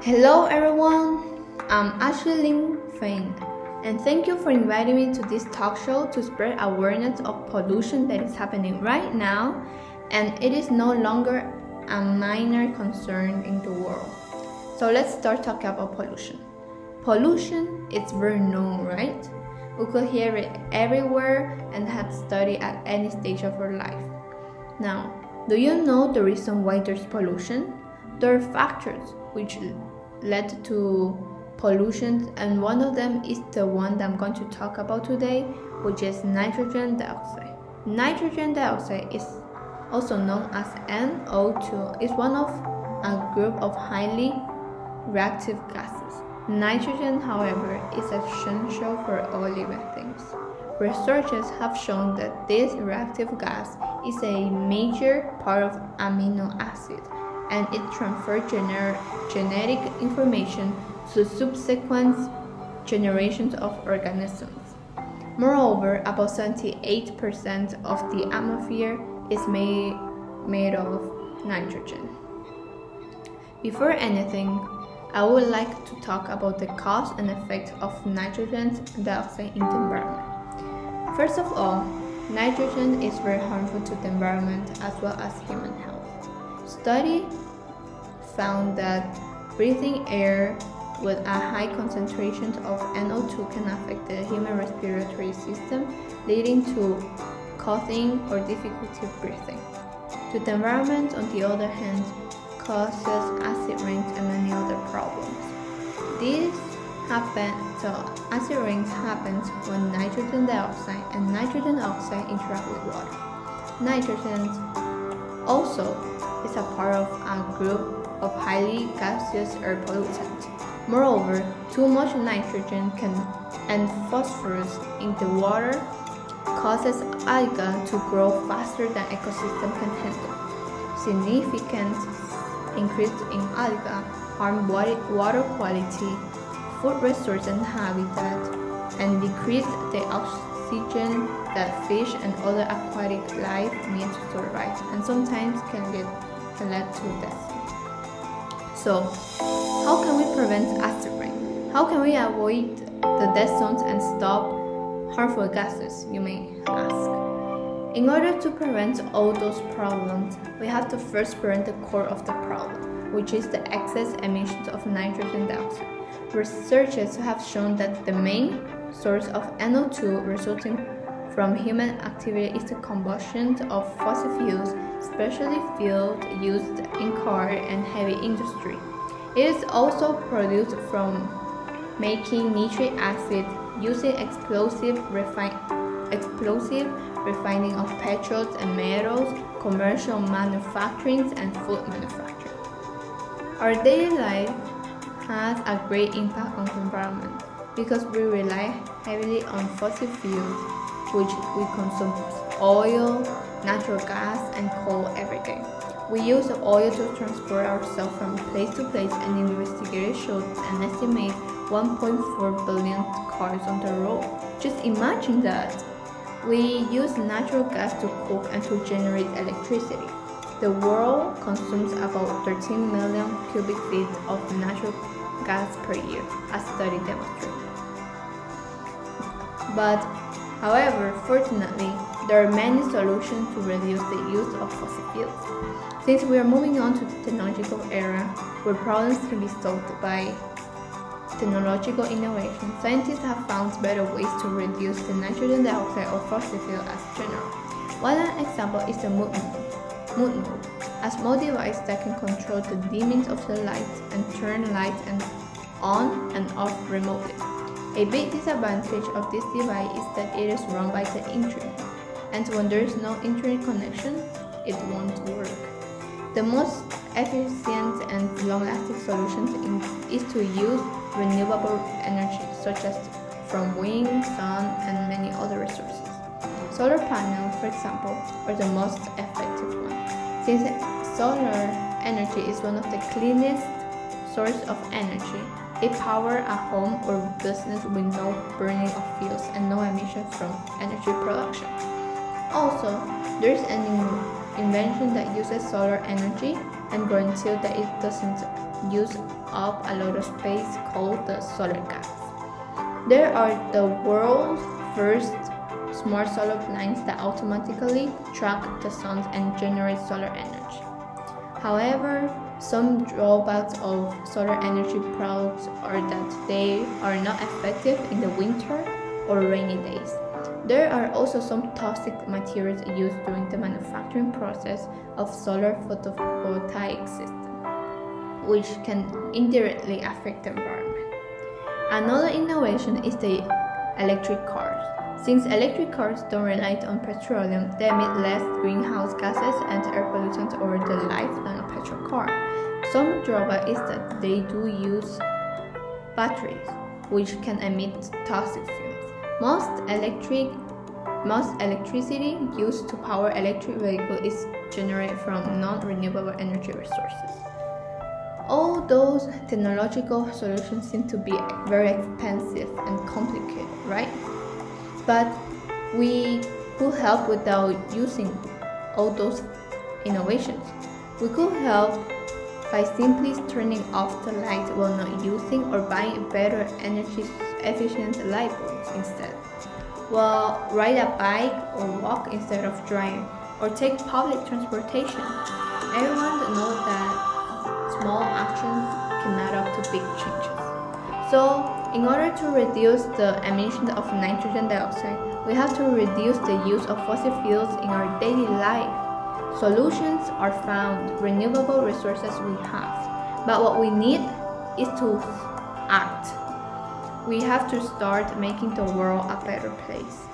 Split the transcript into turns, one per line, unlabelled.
Hello everyone, I'm actually Feng, and thank you for inviting me to this talk show to spread awareness of pollution that is happening right now, and it is no longer a minor concern in the world. So let's start talking about pollution. Pollution is very known, right? We could hear it everywhere and have studied at any stage of our life. Now, do you know the reason why there's pollution? There are factors which led to pollution, and one of them is the one that I'm going to talk about today, which is nitrogen dioxide. Nitrogen dioxide is also known as NO2. It's one of a group of highly reactive gases. Nitrogen, however, is essential for all living things. Researchers have shown that this reactive gas is a major part of amino acid, and it transfers genetic information to subsequent generations of organisms. Moreover, about 78% of the atmosphere is made of nitrogen. Before anything, I would like to talk about the cause and effect of nitrogen dioxide in the environment. First of all, nitrogen is very harmful to the environment as well as human health. Study found that breathing air with a high concentration of NO2 can affect the human respiratory system, leading to coughing or difficulty breathing. To the environment, on the other hand, causes acid rains and many other problems. Acid rains happens when nitrogen dioxide and nitrogen oxide interact with water. Nitrogen also is a part of a group of highly gaseous air pollutants. Moreover, too much nitrogen and phosphorus in the water causes algae to grow faster than ecosystem can handle. Significant increase in algae harm water quality, food resource and habitat, and decrease the oxygen that fish and other aquatic life need to survive, and sometimes can lead to death. So, how can we prevent acid rain? How can we avoid the death zones and stop harmful gases, you may ask? In order to prevent all those problems, we have to first prevent the core of the problem, which is the excess emissions of nitrogen dioxide. Researchers have shown that the main source of NO2 resulting from human activity is the combustion of fossil fuels, especially fuel used in car and heavy industry. It is also produced from making nitric acid, using explosive refining of petrols and metals, commercial manufacturing, and food manufacturing. Our daily life has a great impact on the environment because we rely heavily on fossil fuels, which we consume oil, natural gas, and coal every day. We use oil to transport ourselves from place to place, and investigators showed an estimated 1.4 billion cars on the road. Just imagine that. We use natural gas to cook and to generate electricity. The world consumes about 13 million cubic feet of natural gas per year, a study demonstrated. However, fortunately, there are many solutions to reduce the use of fossil fuels. Since we are moving on to the technological era, where problems can be solved by technological innovation, scientists have found better ways to reduce the nitrogen dioxide or fossil fuel as general. One example is the moon mode, a small device that can control the dimming of the lights and turn lights on and off remotely. A big disadvantage of this device is that it is run by the internet, and when there is no internet connection, it won't work. The most efficient and long-lasting solution is to use renewable energy, such as from wind, sun, and many other resources. Solar panels, for example, are the most effective one, since solar energy is one of the cleanest sources of energy. It powers a home or business with no burning of fuels and no emissions from energy production. Also, there is an invention that uses solar energy and guarantees that it doesn't use up a lot of space called the solar gaps. There are the world's first smart solar plants that automatically track the sun and generate solar energy. However, some drawbacks of solar energy products are that they are not effective in the winter or rainy days. There are also some toxic materials used during the manufacturing process of solar photovoltaic systems, which can indirectly affect the environment. Another innovation is the electric cars. Since electric cars don't rely on petroleum, they emit less greenhouse gases and air pollutants over the life than a petrol car. Some drawback is that they do use batteries, which can emit toxic fumes. Most electricity used to power electric vehicles is generated from non-renewable energy resources. All those technological solutions seem to be very expensive and complicated, right? But we could help without using all those innovations. We could help by simply turning off the light while not using, or buying better energy efficient light bulbs instead. Well, ride a bike or walk instead of driving, or take public transportation. Everyone knows that small actions can add up to big changes. So, in order to reduce the emission of nitrogen dioxide, we have to reduce the use of fossil fuels in our daily life. Solutions are found, renewable resources we have, but what we need is to act. We have to start making the world a better place.